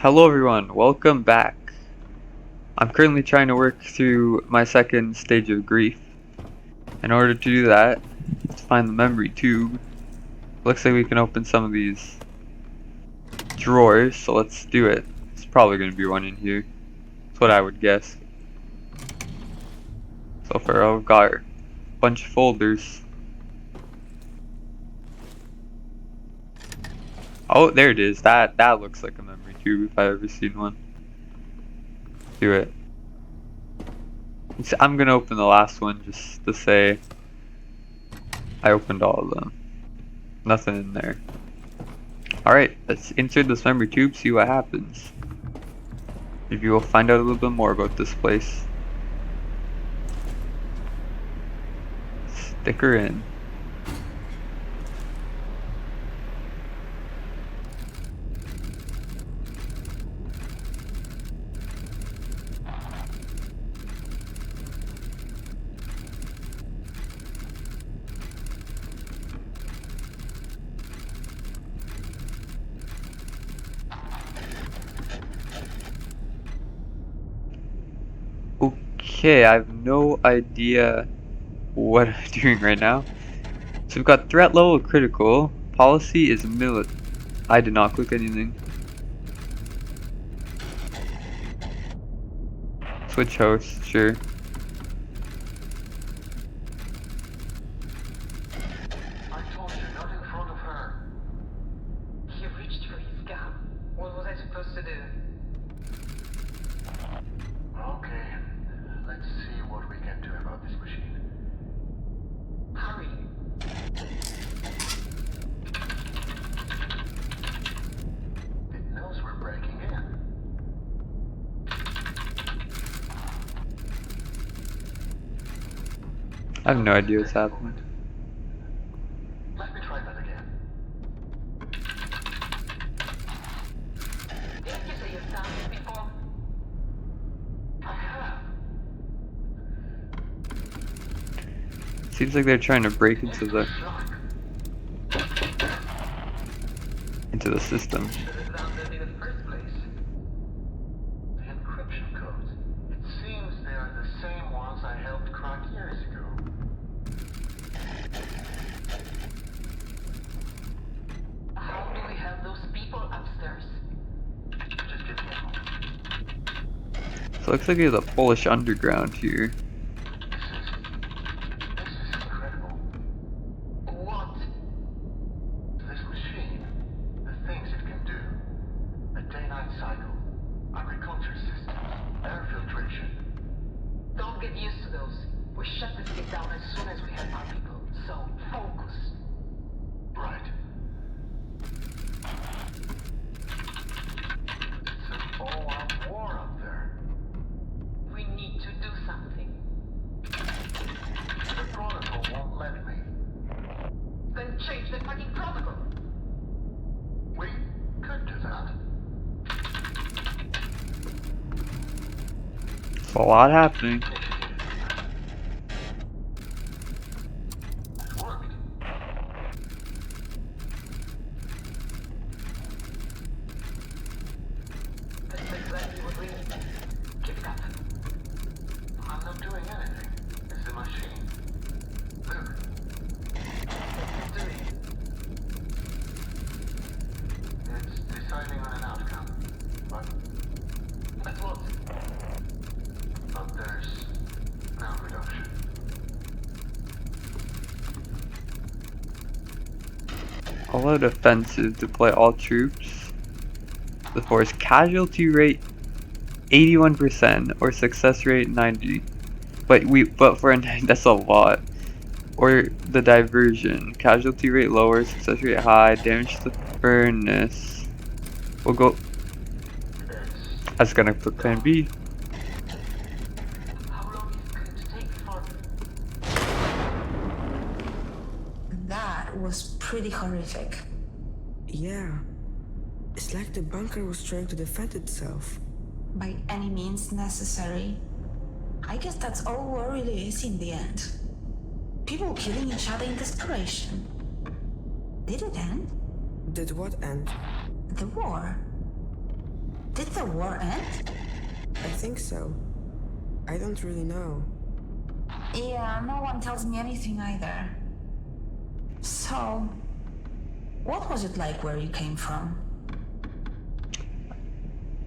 Hello everyone, welcome back. I'm currently trying to work through my second stage of grief. In order to do that, let's find the memory tube. Looks like we can open some of these drawers, so let's do it. There's probably going to be one in here. That's what I would guess. So far I've got a bunch of folders. Oh, there it is. That looks like a memory tube if I've ever seen one. Do it. I'm gonna open the last one just to say I opened all of them. Nothing in there. Alright, let's insert this memory tube, see what happens. Maybe we'll find out a little bit more about this place. Stick her in. Okay, I have no idea what I'm doing right now. So we've got threat level critical. Policy is I did not click anything. Switch host, sure. I told you, not in front of her. He reached for his gun. What was I supposed to do? Okay, let's see what we can do about this machine. Hurry. It knows we're breaking in. I have no idea what's happening. Let me try that again. Didn't you say you've done this before? I have. Seems like they're trying to break into the system. Should have done that in the first place. The encryption codes. It seems they are the same ones I helped crack years ago. How do we have those people upstairs? Just give me a moment. So it looks like there's a Polish underground here. This is incredible. What? This machine, the things it can do. A day-night cycle, agriculture systems, air filtration. Don't get used to those. We shut this thing down as soon as we have our people. So, focus. Right. It's an all-out war up there. We need to do something. The protocol won't let me. Then change the fucking protocol. We could do that. There's a lot happening. It worked. That's exactly what we need. Keep it up. I'm not doing anything. It's the machine. Look. It's doing. It's deciding on an outcome. But what? But there's no reduction. All out offensive, deploy all troops. The force casualty rate 81% or success rate 90. But for a that's a lot. Or the diversion, casualty rate lower, success rate high, damage to furnace. We'll go. It's That's gonna put plan B. how long is it going to take for... That was pretty horrific. Yeah. It's like the bunker was trying to defend itself. By any means necessary. I guess that's all war really is in the end. People killing each other in desperation. Did it end? Did what end? The war. Did the war end? I think so. I don't really know. Yeah, no one tells me anything either. So, what was it like where you came from?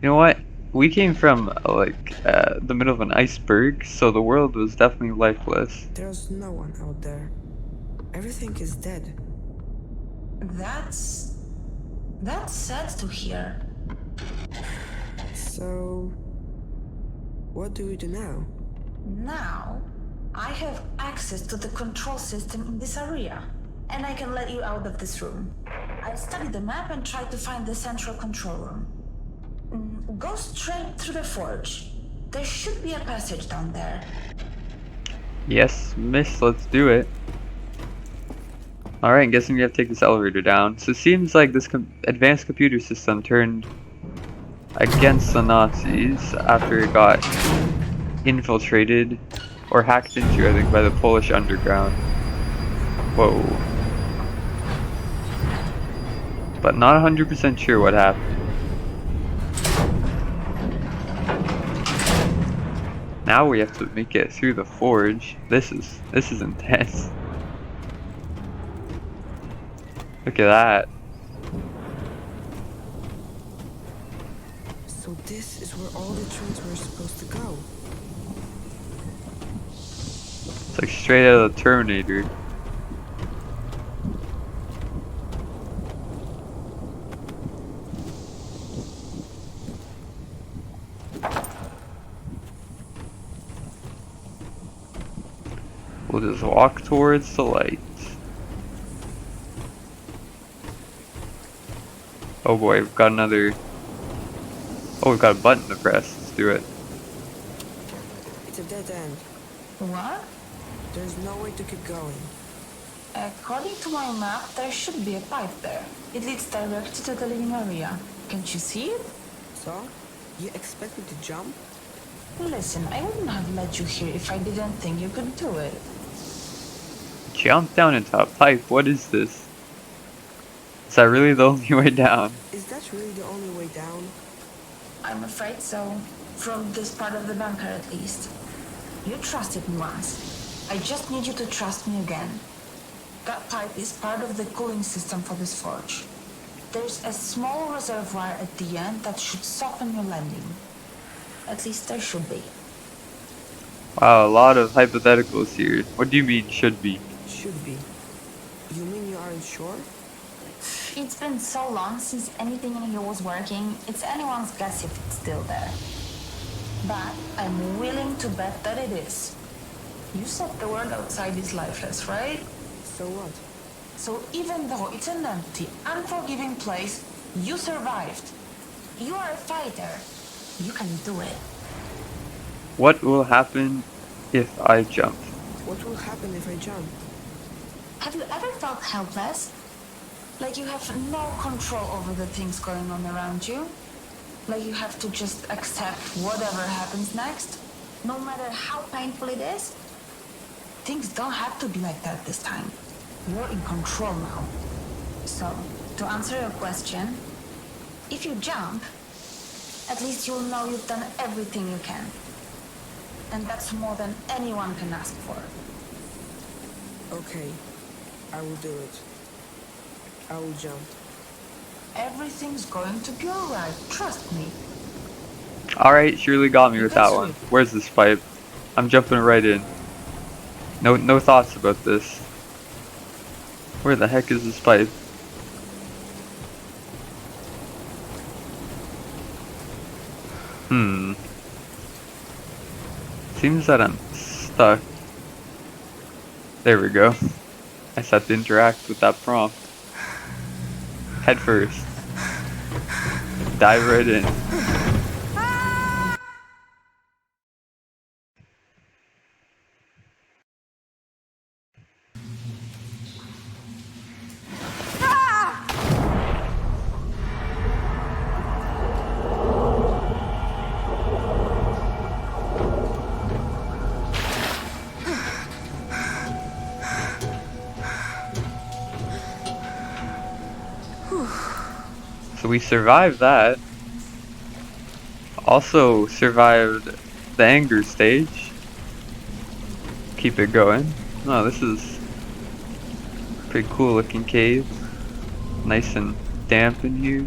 You know what? We came from the middle of an iceberg, so the world was definitely lifeless. There's no one out there. Everything is dead. That's sad to hear. So, what do we do now? Now, I have access to the control system in this area, and I can let you out of this room. I studied the map and tried to find the central control room. Go straight through the forge. There should be a passage down there. Yes, miss, let's do it. Alright, guessing we have to take this elevator down. So it seems like this advanced computer system turned against the Nazis after it got infiltrated or hacked into, I think, by the Polish underground. Whoa. But not 100% sure what happened. Now we have to make it through the forge. This is intense. Look at that. So this is where all the trains were supposed to go. It's like straight out of the Terminator. We'll just walk towards the light. Oh boy, we've got another... Oh, we've got a button to press. Let's do it. It's a dead end. What? There's no way to keep going. According to my map, there should be a pipe there. It leads directly to the living area. Can't you see it? So, you expect me to jump? Listen, I wouldn't have let you here if I didn't think you could do it. Jump down into a pipe. What is this? Is that really the only way down? Is that really the only way down? I'm afraid so. From this part of the bunker, at least. You trusted me once. I just need you to trust me again. That pipe is part of the cooling system for this forge. There's a small reservoir at the end that should soften your landing. At least there should be. Wow, a lot of hypotheticals here. What do you mean, should be? Should be. You mean you aren't sure? It's been so long since anything in here was working, it's anyone's guess if it's still there. But I'm willing to bet that it is. You said the world outside is lifeless, right? So what? So even though it's an empty, unforgiving place, you survived. You are a fighter. You can do it. What will happen if I jump? What will happen if I jump? Have you ever felt helpless? Like you have no control over the things going on around you? Like you have to just accept whatever happens next, no matter how painful it is? Things don't have to be like that this time. You're in control now. So, to answer your question, if you jump, at least you'll know you've done everything you can. And that's more than anyone can ask for. Okay, I will do it. I will jump. Everything's going to be alright, trust me. Alright, surely got me with that one. Where's this pipe? I'm jumping right in. No thoughts about this. Where the heck is this pipe? Seems that I'm stuck. There we go. I just have to interact with that prompt. Head first. Dive right in. So we survived that. Also survived the anger stage. Keep it going. Oh, this is a pretty cool looking cave. Nice and damp in here.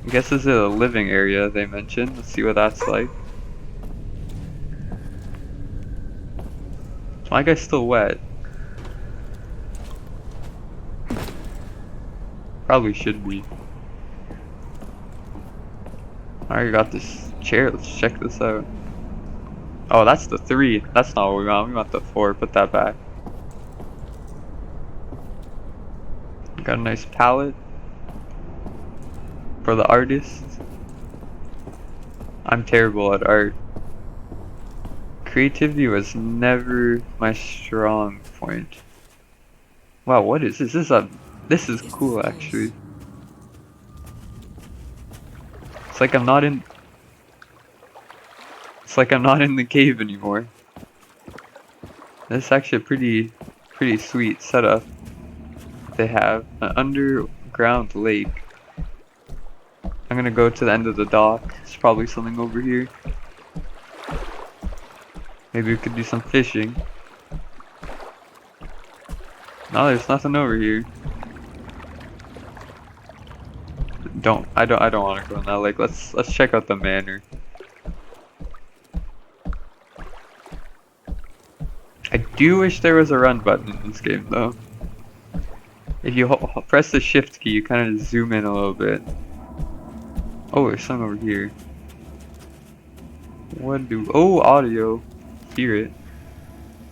I guess this is a living area they mentioned. Let's see what that's like. My guy's still wet. Probably should be. I already got this chair. Let's check this out. Oh, that's the 3. That's not what we want. We want the 4. Put that back. Got a nice palette for the artist. I'm terrible at art. Creativity was never my strong point. Wow, what is this? This is cool actually. It's like I'm not in the cave anymore. This is actually a pretty sweet setup. They have an underground lake. I'm gonna go to the end of the dock. There's probably something over here. Maybe we could do some fishing. No, there's nothing over here. I don't want to go in that lake. Let's check out the manor. I do wish there was a run button in this game though. If you press the shift key, you kind of zoom in a little bit. Oh, there's some over here. Oh, audio. Hear it.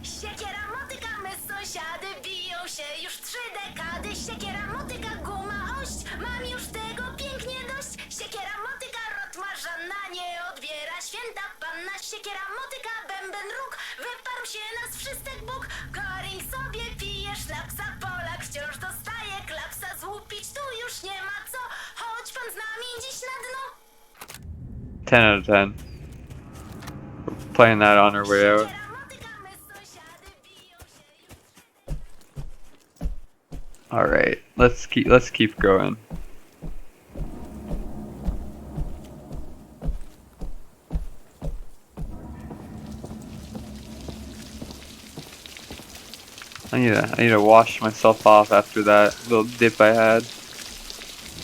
Siekiera, motyka, my sąsiady biją się już 3 dekady. Siekiera, motyka, guma, ość, mam już tego pięknie dość. Siekiera, motyka, rotmarza na nie odbiera. Święta panna, siekiera, motyka, bęben róg. Wyparł się nas wszystek Bóg. Goring sobie pije szlaksa, Polak wciąż dostaje klapsa. Złupić tu już nie ma co, chodź pan z nami dziś na dno. 10 out of 10. We're playing that on our way out. Alright, let's keep going. I need to wash myself off after that little dip I had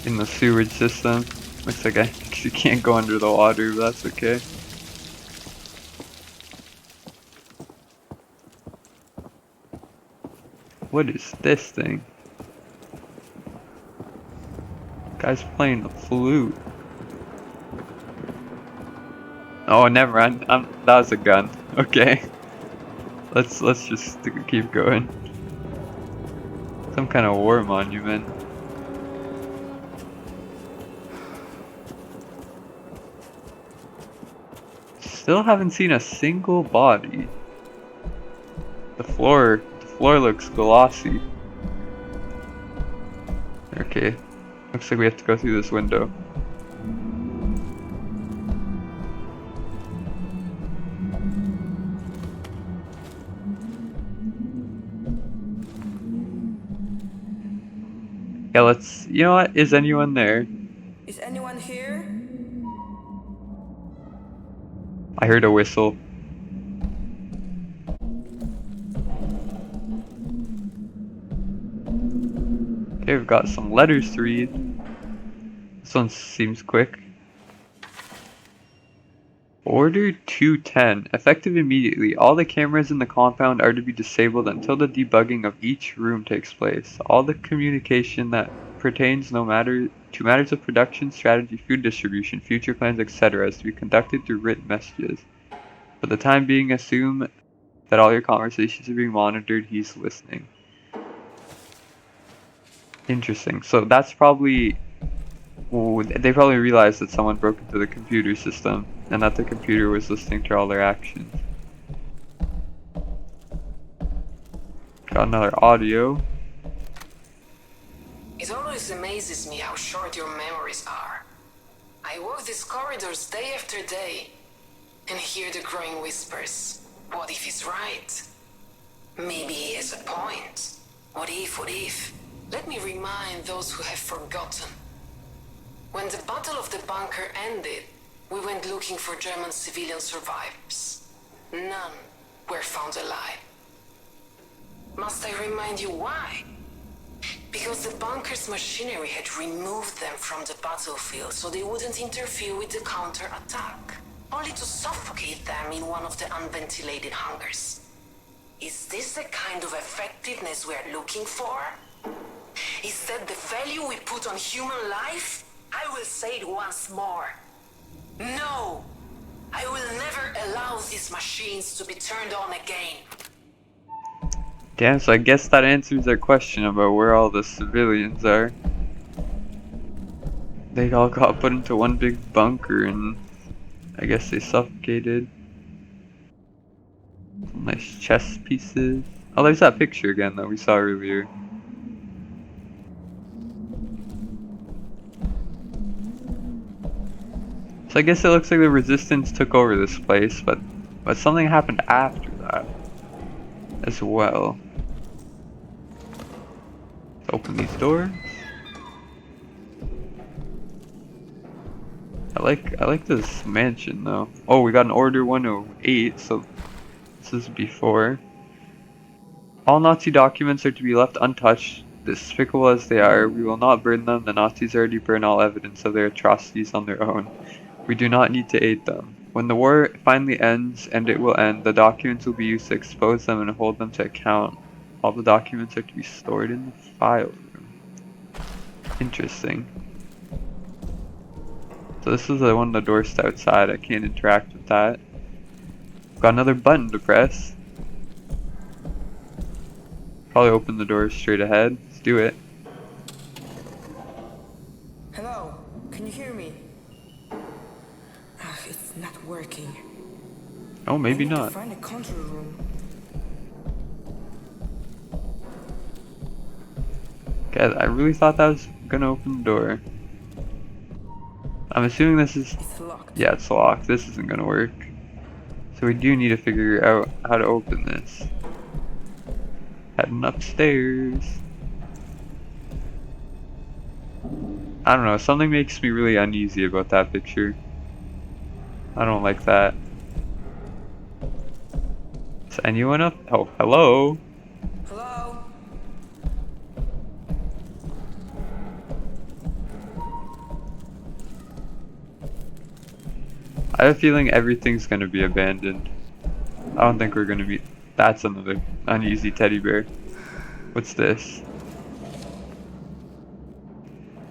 in the sewage system. Looks like I actually can't go under the water, but that's okay. What is this thing? Guy's playing the flute. Oh, never mind. That was a gun. Okay. Let's just keep going. Some kind of war monument. Still haven't seen a single body. The floor looks glossy. Okay. Looks like we have to go through this window. Yeah, you know what? Is anyone there? Is anyone here? I heard a whistle. Okay, we've got some letters to read. This one seems quick. Order 210. Effective immediately. All the cameras in the compound are to be disabled until the debugging of each room takes place. All the communication that pertains to matters of production, strategy, food distribution, future plans, etc. is to be conducted through written messages. For the time being, assume that all your conversations are being monitored. He's listening. Interesting. So that's probably... they probably realized that someone broke into the computer system and that the computer was listening to all their actions. Got another audio. It always amazes me how short your memories are. I walk these corridors day after day and hear the growing whispers. What if he's right? Maybe he has a point. What if? Let me remind those who have forgotten. When the Battle of the Bunker ended, we went looking for German civilian survivors. None were found alive. Must I remind you why? Because the bunker's machinery had removed them from the battlefield so they wouldn't interfere with the counter-attack, only to suffocate them in one of the unventilated hangars. Is this the kind of effectiveness we are looking for? Is that the value we put on human life? I will say it once more. No! I will never allow these machines to be turned on again. Damn, so I guess that answers our question about where all the civilians are. They all got put into one big bunker and I guess they suffocated. Some nice chess pieces. Oh, there's that picture again that we saw earlier. So I guess it looks like the resistance took over this place, but something happened after that as well. Let's open these doors. I like this mansion though. Oh, we got an Order 108, so this is before. All Nazi documents are to be left untouched. Despicable as they are, we will not burn them. The Nazis already burn all evidence of their atrocities on their own. We do not need to aid them. When the war finally ends, and it will end, the documents will be used to expose them and hold them to account. All the documents are to be stored in the file room. Interesting. So this is the one on the doors to outside. I can't interact with that. Got another button to press. Probably open the doors straight ahead. Let's do it. Hello, can you hear me? It's not working. Oh, maybe I need not. to find a control room. Okay, I really thought that was gonna open the door. I'm assuming this is... It's locked. Yeah, it's locked. This isn't gonna work. So we do need to figure out how to open this. Heading upstairs. I don't know, something makes me really uneasy about that picture. I don't like that. Is anyone up? Oh, hello? Hello? I have a feeling everything's gonna be abandoned. I don't think we're gonna be... That's another uneasy teddy bear. What's this?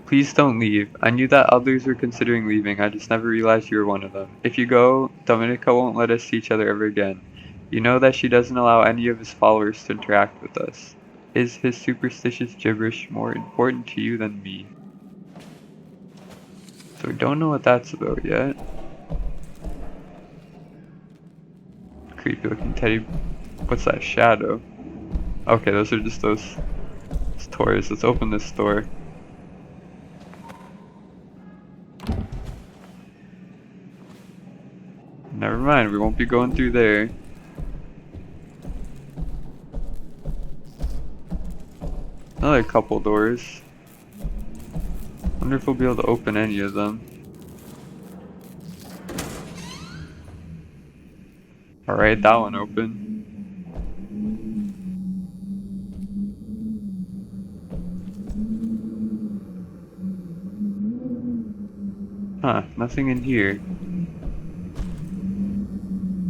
Please don't leave. I knew that others were considering leaving. I just never realized you were one of them. If you go, Dominica won't let us see each other ever again. You know that she doesn't allow any of his followers to interact with us. Is his superstitious gibberish more important to you than me? So we don't know what that's about yet. Creepy looking teddy. What's that shadow? Okay, those are just those toys. Let's open this store. Never mind, we won't be going through there. Another couple doors. Wonder if we'll be able to open any of them. Alright, that one open. Huh, nothing in here.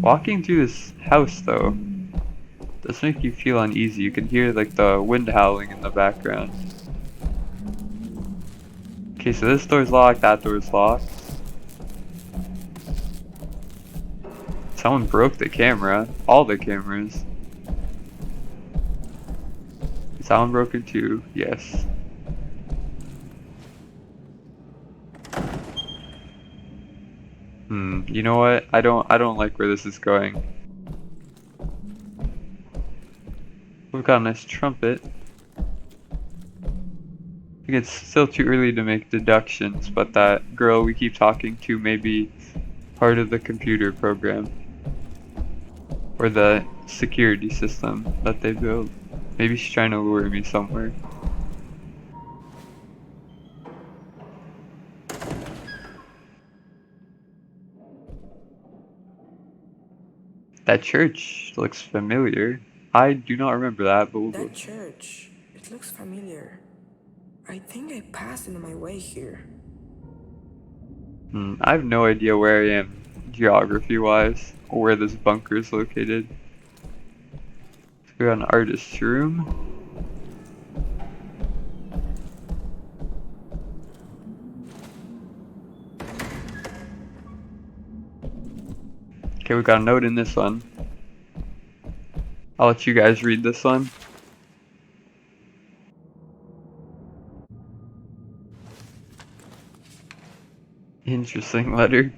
Walking through this house though does make you feel uneasy. You can hear like the wind howling in the background. Okay, so this door's locked, that door's locked. Someone broke the camera. All the cameras. Is that one broken too? Yes. You know what? I don't like where this is going. We've got a nice trumpet. I think it's still too early to make deductions, but that girl we keep talking to may be part of the computer program. Or the security system that they built. Maybe she's trying to lure me somewhere. That church looks familiar. I do not remember that, but we'll go. That church, it looks familiar. I think I passed it on my way here. I have no idea where I am geography-wise, or where this bunker is located. We got an artist's room. Okay, we got a note in this one. I'll let you guys read this one. Interesting letter.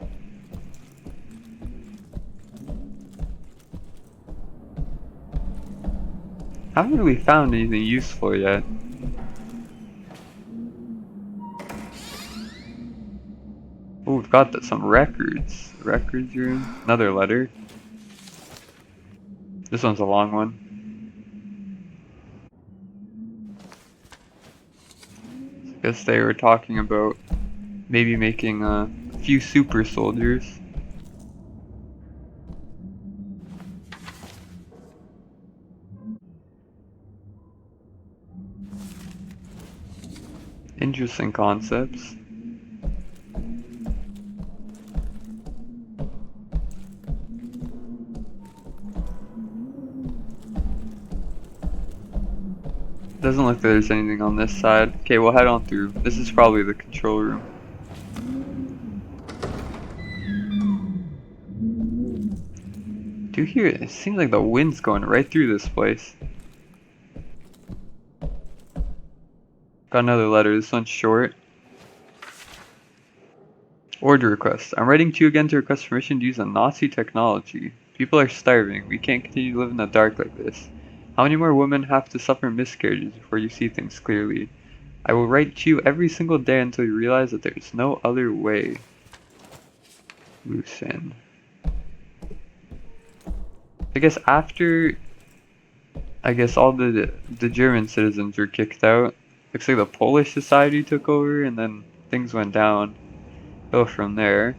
Haven't really found anything useful yet. Oh, we've got some records. Records room. Another letter. This one's a long one. I guess they were talking about maybe making a few super soldiers. Interesting concepts. Doesn't look like there's anything on this side. Okay, we'll head on through. This is probably the control room. Do you hear it? It seems like the wind's going right through this place. Got another letter. This one's short. Order request. I'm writing to you again to request permission to use a Nazi technology. People are starving. We can't continue to live in the dark like this. How many more women have to suffer miscarriages before you see things clearly? I will write to you every single day until you realize that there is no other way. Loose end. I guess after, all the German citizens were kicked out. Looks like the Polish society took over, and then things went down. Go from there.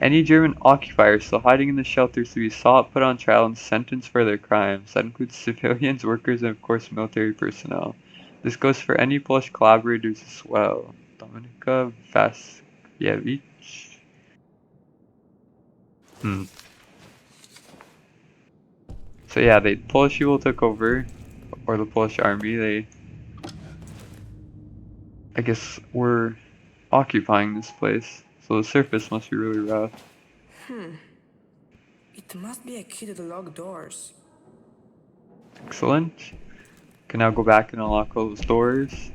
Any German occupiers still hiding in the shelters to be sought, put on trial, and sentenced for their crimes. That includes civilians, workers, and of course military personnel. This goes for any Polish collaborators as well. Dominika Waskiewicz. So yeah, the Polish people took over, or the Polish army. They, I guess, were occupying this place. So the surface must be really rough. It must be a key to the locked doors. Excellent. Can now go back and unlock all those doors.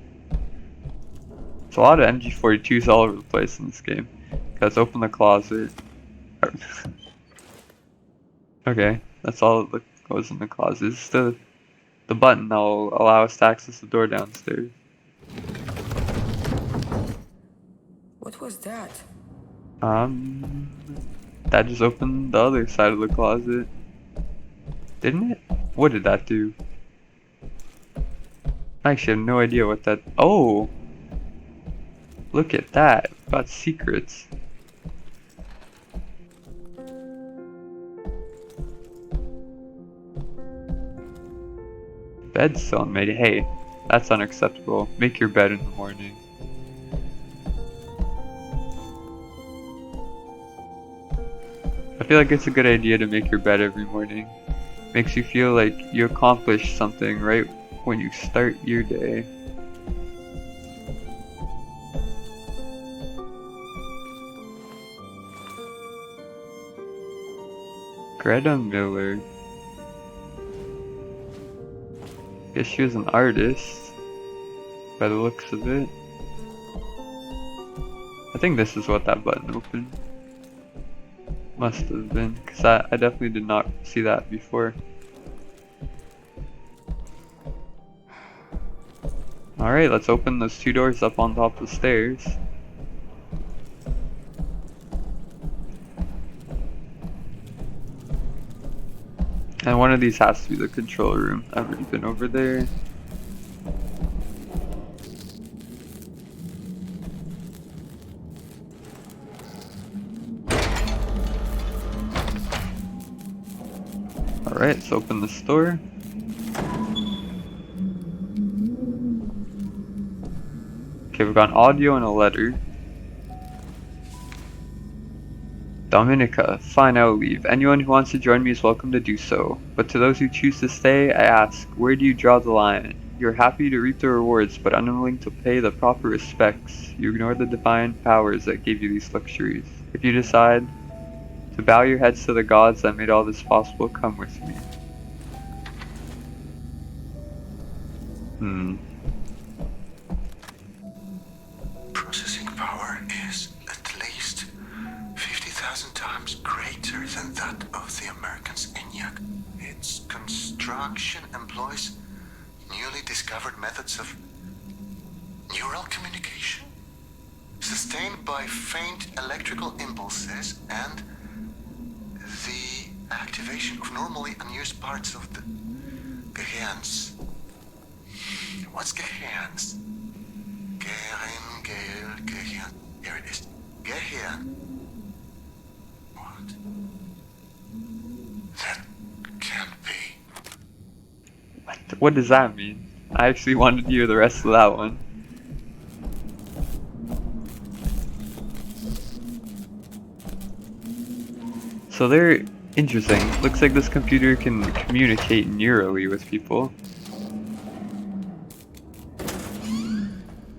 There's a lot of MG42s all over the place in this game. Let's open the closet. Okay, that's all that goes in the closet. It's the button that will allow us to access the door downstairs. What was that? That just opened the other side of the closet. Didn't it? What did that do? I actually have no idea what that... Oh! Look at that. We've got secrets. Bed's still unmade. Hey, that's unacceptable. Make your bed in the morning. I feel like it's a good idea to make your bed every morning. Makes you feel like you accomplished something right when you start your day. Greta Miller. Guess she was an artist, by the looks of it. I think this is what that button opened. Must have been, because I definitely did not see that before. Alright, let's open those two doors up on top of the stairs. And one of these has to be the control room. I've already been over there. Alright, let's open the store. Okay, we've got an audio and a letter. Dominica, fine, I will leave. Anyone who wants to join me is welcome to do so. But to those who choose to stay, I ask, where do you draw the line? You are happy to reap the rewards, but unwilling to pay the proper respects. You ignore the divine powers that gave you these luxuries. If you decide to bow your heads to the gods that made all this possible, come with me. Processing power is at least 50,000 times greater than that of the American's ENIAC. Its construction employs newly discovered methods of neural communication, sustained by faint electrical impulses and the activation of normally unused parts of the gehirns. What's gehirns? Gehirn. Here it is. Gehirn. What? That can't be. What does that mean? I actually wanted to hear the rest of that one. So they're interesting. Looks like this computer can communicate neurally with people.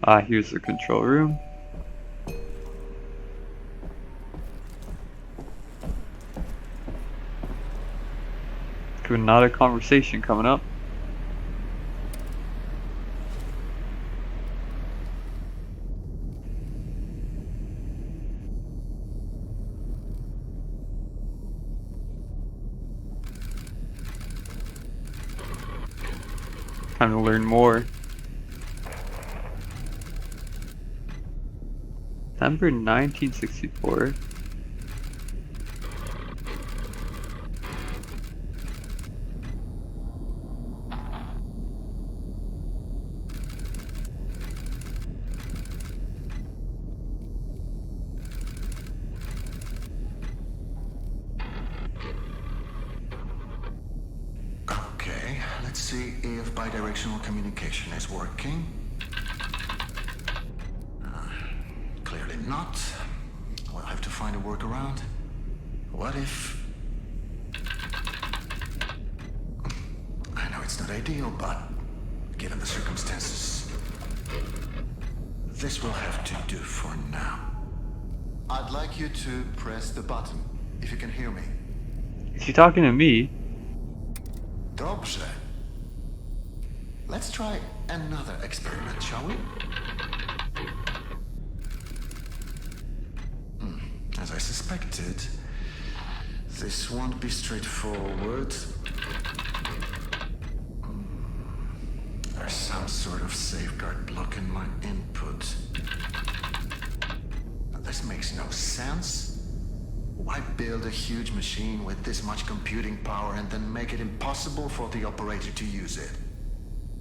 Ah, here's the control room. Good, another conversation coming up. Time to learn more. December 1964. Okay, let's see if bidirectional communication is working. Clearly not. We'll have to find a workaround. What if... I know it's not ideal, but given the circumstances, this will have to do for now. I'd like you to press the button, if you can hear me. Is he talking to me? Dobrze. Let's try another experiment, shall we? As I suspected, this won't be straightforward. There's some sort of safeguard blocking my input. This makes no sense. Why build a huge machine with this much computing power and then make it impossible for the operator to use it?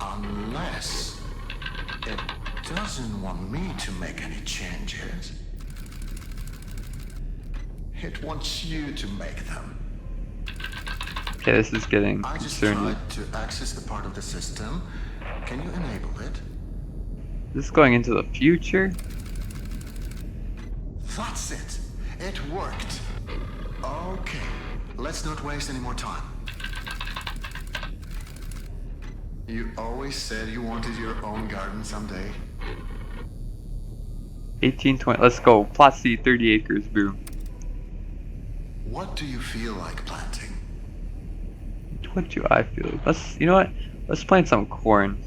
Unless it doesn't want me to make any changes. It wants you to make them. Okay, this is getting I just concerning. tried to access the part of the system. Can you enable it? This is going into the future? That's it. It worked. Okay, let's not waste any more time. You always said you wanted your own garden someday. 1820. Let's go. Plot C, 30 acres. Boom. What do you feel like planting? What do I feel? You know what? Let's plant some corn.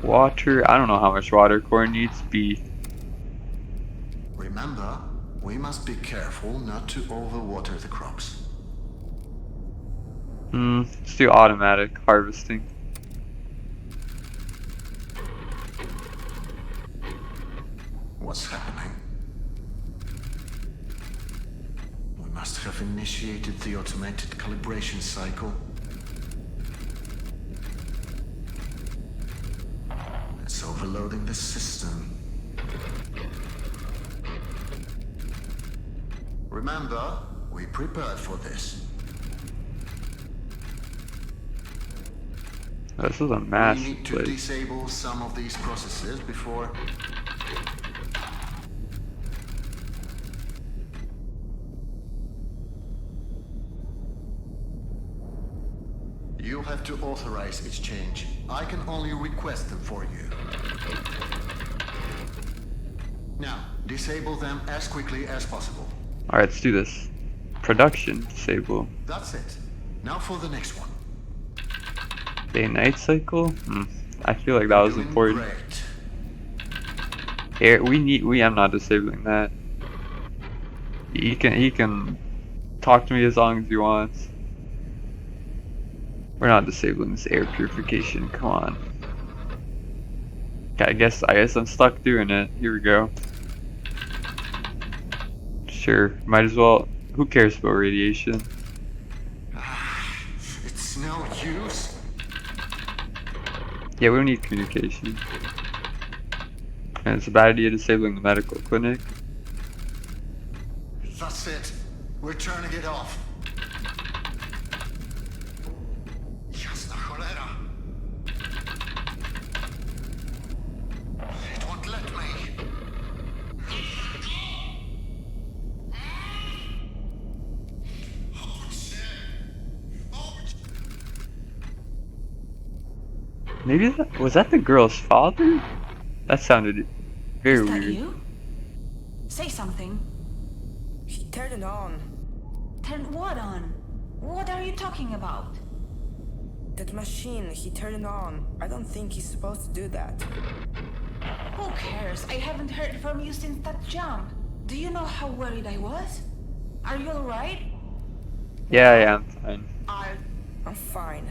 Water. I don't know how much water corn needs. B. Remember, we must be careful not to overwater the crops. Let's do automatic harvesting. What's happening? We must have initiated the automated calibration cycle. It's overloading the system. Remember, We prepared for this. This is a We massive need to place. disable some of these processes before... You'll have to authorize its change. I can only request them for you. Now, disable them as quickly as possible. Alright, let's do this. Production disable. That's it. Now for the next one. Day-night cycle? I feel like that was Doing important. great. Air, I'm not disabling that. He can talk to me as long as he wants. We're not disabling this air purification, come on. Okay, I guess I'm stuck doing it. Here we go. Sure, might as well. Who cares about radiation? It's no use. Yeah, we don't need communication. And it's a bad idea disabling the medical clinic. That's it. We're turning it off. Jasna cholera. It won't let me. Maybe was that the girl's father? That sounded very Is that weird. you? Say something. He turned it on. Turn what on? What are you talking about? That machine, he turned it on. I don't think he's supposed to do that. Who cares? I haven't heard from you since that jump. Do you know how worried I was? Are you alright? Yeah, I'm fine. I'm fine.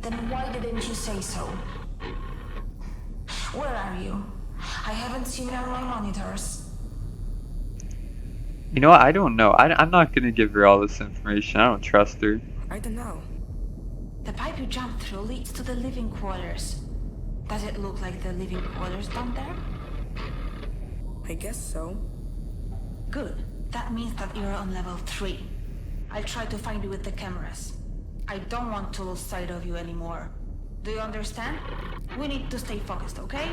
Then why didn't you say so? Where are you? I haven't seen you on my monitors. You know what? I don't know. I'm not gonna give her all this information. I don't trust her. I don't know. The pipe you jumped through leads to the living quarters. Does it look like the living quarters down there? I guess so. Good. That means that you're on level 3. I'll try to find you with the cameras. I don't want to lose sight of you anymore. Do you understand? We need to stay focused, okay?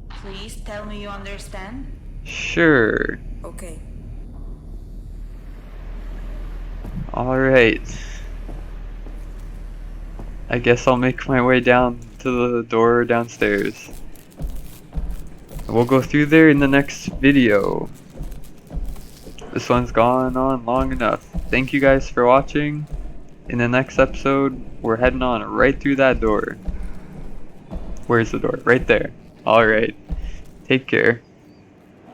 Please tell me you understand. Sure. Okay. Alright. I guess I'll make my way down to the door downstairs. We'll go through there in the next video. This one's gone on long enough. Thank you guys for watching. In the next episode, we're heading on right through that door. Where's the door? Right there. Alright. Take care.